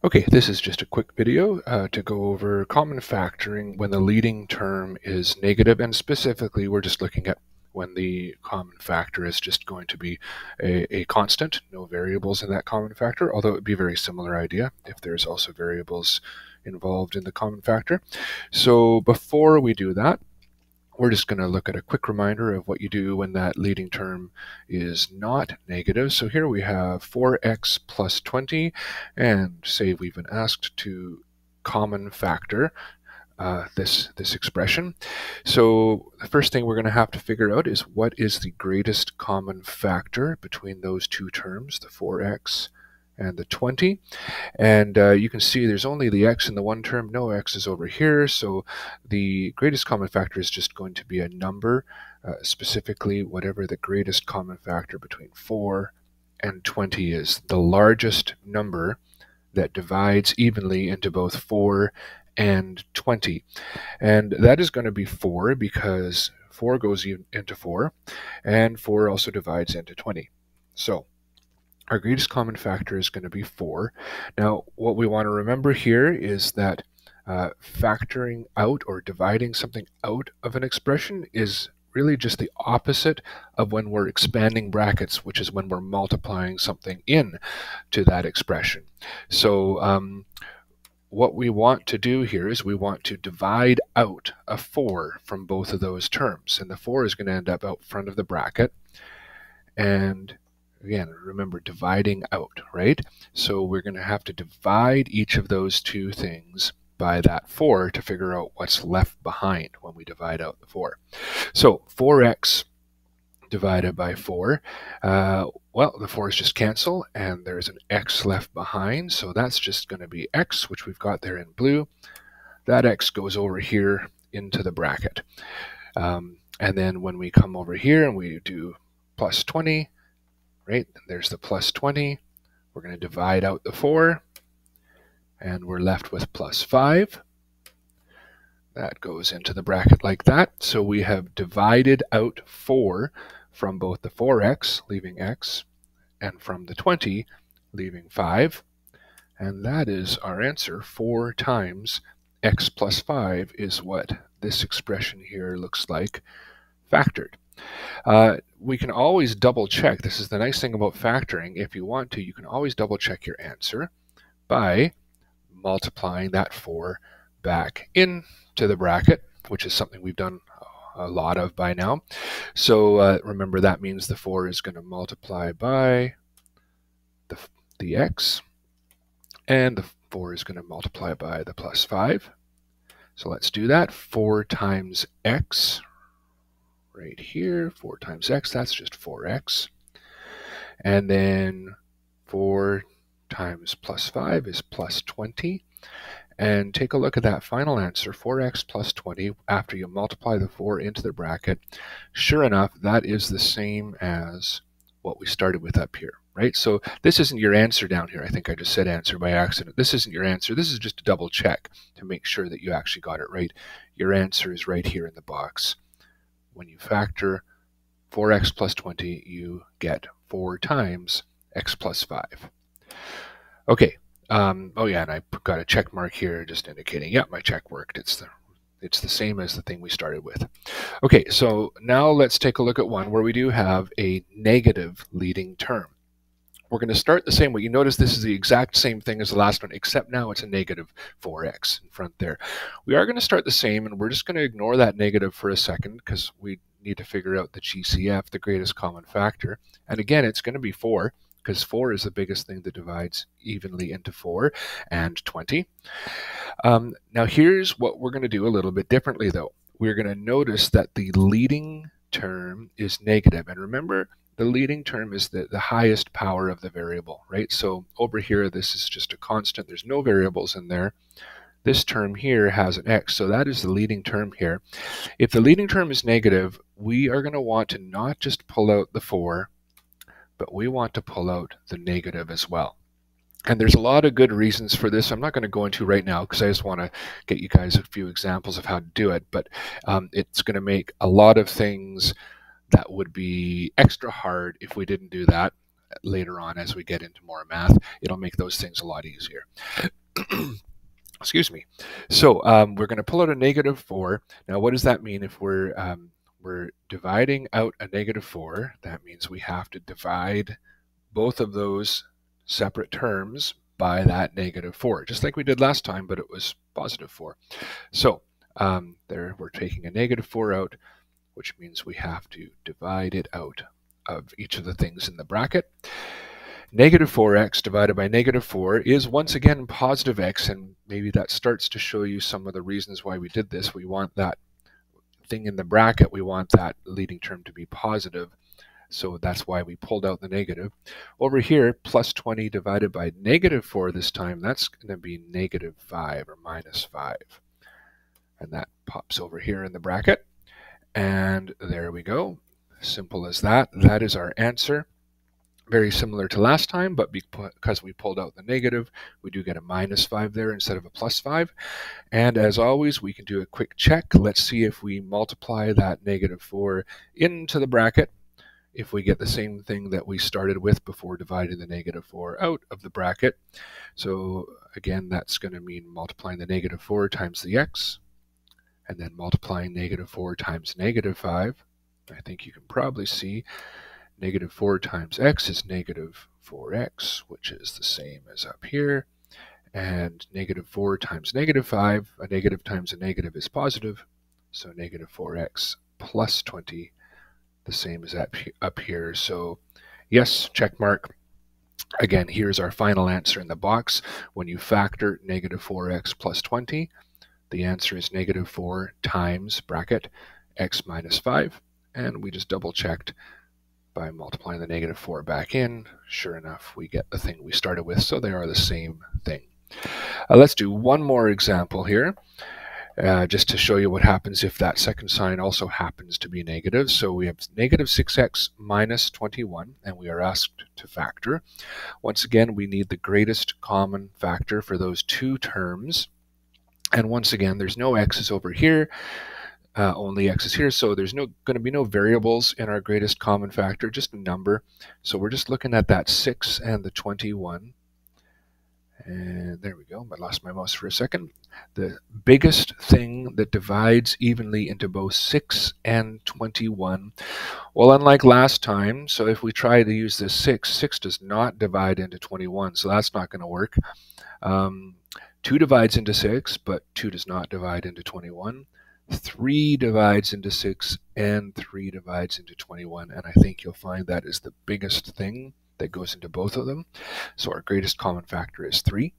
Okay, this is just a quick video to go over common factoring when the leading term is negative, and specifically we're just looking at when the common factor is just going to be a constant, no variables in that common factor, although it would be a very similar idea if there's also variables involved in the common factor. So before we do that, we're just going to look at a quick reminder of what you do when that leading term is not negative. So here we have 4x plus 20, and say we've been asked to common factor this expression. So the first thing we're going to have to figure out is what is the greatest common factor between those two terms, the 4x and the 20. And you can see there's only the x in the one term, no x is over here, so the greatest common factor is just going to be a number, specifically whatever the greatest common factor between 4 and 20 is, the largest number that divides evenly into both 4 and 20. And that is going to be 4 because 4 goes into 4, and 4 also divides into 20. So our greatest common factor is going to be 4. Now, what we want to remember here is that factoring out or dividing something out of an expression is really just the opposite of when we're expanding brackets, which is when we're multiplying something in to that expression. So what we want to do here is we want to divide out a 4 from both of those terms. And the 4 is going to end up out front of the bracket. And again, remember dividing out, right? So we're going to have to divide each of those two things by that 4 to figure out what's left behind when we divide out the 4. So 4x divided by 4, well, the 4's just cancel, and there's an x left behind, so that's just going to be x, which we've got there in blue. That x goes over here into the bracket. And then when we come over here and we do plus 20, right, and there's the plus 20. We're going to divide out the 4, and we're left with plus 5. That goes into the bracket like that. So we have divided out 4 from both the 4x, leaving x, and from the 20, leaving 5. And that is our answer. 4 times x plus 5 is what this expression here looks like factored. We can always double check. This is the nice thing about factoring. If you want to, you can always double check your answer by multiplying that 4 back into the bracket, which is something we've done a lot of by now. So remember, that means the 4 is going to multiply by the x, and the 4 is going to multiply by the plus 5. So let's do that. 4 times x, right here, 4 times x, that's just 4x. And then 4 times plus 5 is plus 20. And take a look at that final answer, 4x plus 20, after you multiply the 4 into the bracket. Sure enough, that is the same as what we started with up here, right? So this isn't your answer down here. I think I just said answer by accident. This isn't your answer. This is just a double check to make sure that you actually got it right. Your answer is right here in the box. When you factor 4x plus 20, you get 4 times x plus 5. Okay. Oh yeah, and I got a check mark here just indicating, yeah, my check worked. It's the same as the thing we started with. Okay, so now let's take a look at one where we do have a negative leading term. We're going to start the same way. You notice this is the exact same thing as the last one, except now it's a negative 4x in front there. We are going to start the same, and we're just going to ignore that negative for a second because we need to figure out the GCF, the greatest common factor. And again, it's going to be 4, because 4 is the biggest thing that divides evenly into 4 and 20. Now here's what we're going to do a little bit differently though. We're going to notice that the leading term is negative. And remember, the leading term is the highest power of the variable, right? So over here, this is just a constant. There's no variables in there. This term here has an x, so that is the leading term here. If the leading term is negative, we are going to want to not just pull out the 4, but we want to pull out the negative as well. And there's a lot of good reasons for this. I'm not going to go into right now because I just want to get you guys a few examples of how to do it, but it's going to make a lot of things that would be extra hard if we didn't do that later on as we get into more math. It'll make those things a lot easier. Excuse me. So we're going to pull out a negative 4. Now, what does that mean? If we're dividing out a negative 4, that means we have to divide both of those separate terms by that negative 4, just like we did last time, but it was positive 4. So there we're taking a negative 4 out, which means we have to divide it out of each of the things in the bracket. Negative 4x divided by negative 4 is once again positive x, and maybe that starts to show you some of the reasons why we did this. We want that thing in the bracket, we want that leading term to be positive, so that's why we pulled out the negative. Over here, plus 20 divided by negative 4 this time, that's going to be negative 5 or minus 5. And that pops over here in the bracket. And there we go. Simple as that. That is our answer. Very similar to last time, but because we pulled out the negative, we do get a minus 5 there instead of a plus 5. And as always, we can do a quick check. Let's see if we multiply that negative 4 into the bracket, if we get the same thing that we started with before dividing the negative 4 out of the bracket. So again, that's going to mean multiplying the negative 4 times the x, and then multiplying negative 4 times negative 5. I think you can probably see negative 4 times x is negative 4x, which is the same as up here. And negative 4 times negative 5, a negative times a negative is positive. So negative 4x plus 20, the same as up here. So yes, check mark. Again, here's our final answer in the box. When you factor negative 4x plus 20, the answer is negative 4 times bracket x minus 5. And we just double checked by multiplying the negative 4 back in. Sure enough, we get the thing we started with, so they are the same thing. Let's do one more example here, just to show you what happens if that second sign also happens to be negative. So we have negative 6x minus 21, and we are asked to factor. Once again, we need the greatest common factor for those two terms. And once again, there's no x's over here. Only x is here, so there's going to be no variables in our greatest common factor, just a number. So we're just looking at that 6 and the 21. And there we go. I lost my mouse for a second. The biggest thing that divides evenly into both 6 and 21. Well, unlike last time, so if we try to use this 6 does not divide into 21, so that's not going to work. 2 divides into 6, but 2 does not divide into 21. 3 divides into 6, and 3 divides into 21. And I think you'll find that is the biggest thing that goes into both of them. So our greatest common factor is 3.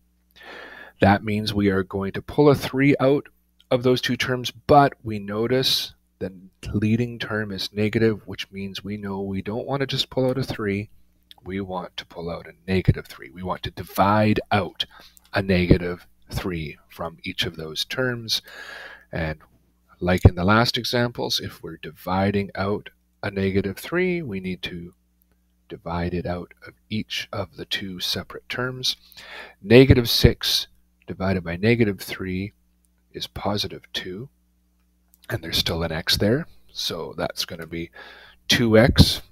That means we are going to pull a 3 out of those two terms, but we notice the leading term is negative, which means we know we don't want to just pull out a 3. We want to pull out a negative 3. We want to divide out a negative 3 from each of those terms. And like in the last examples, if we're dividing out a negative 3, we need to divide it out of each of the two separate terms. Negative 6 divided by negative 3 is positive 2, and there's still an x there, so that's going to be 2x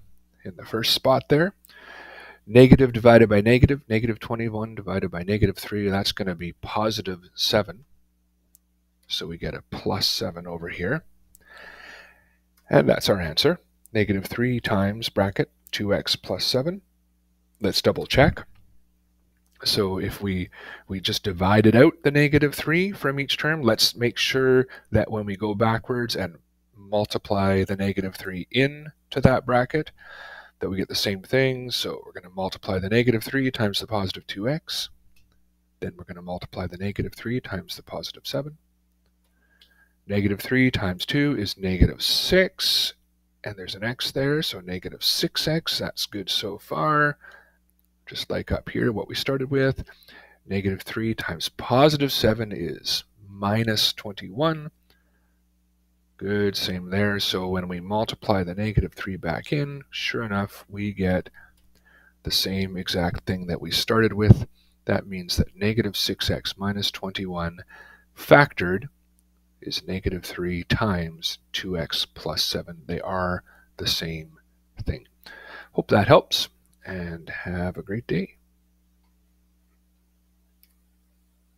in the first spot there. Negative divided by negative, negative 21 divided by negative 3, that's going to be positive 7. So we get a plus 7 over here. And that's our answer. Negative 3 times bracket 2x plus 7. Let's double check. So if we just divided out the negative 3 from each term, let's make sure that when we go backwards and multiply the negative 3 into that bracket, that we get the same thing. So we're going to multiply the negative 3 times the positive 2x. Then we're going to multiply the negative 3 times the positive 7. Negative 3 times 2 is negative 6, and there's an x there, so negative 6x, that's good so far. Just like up here, what we started with. Negative 3 times positive 7 is minus 21. Good, same there. So when we multiply the negative 3 back in, sure enough, we get the same exact thing that we started with. That means that negative 6x minus 21 factored is negative 3 times 2x plus 7. They are the same thing. Hope that helps. and have a great day.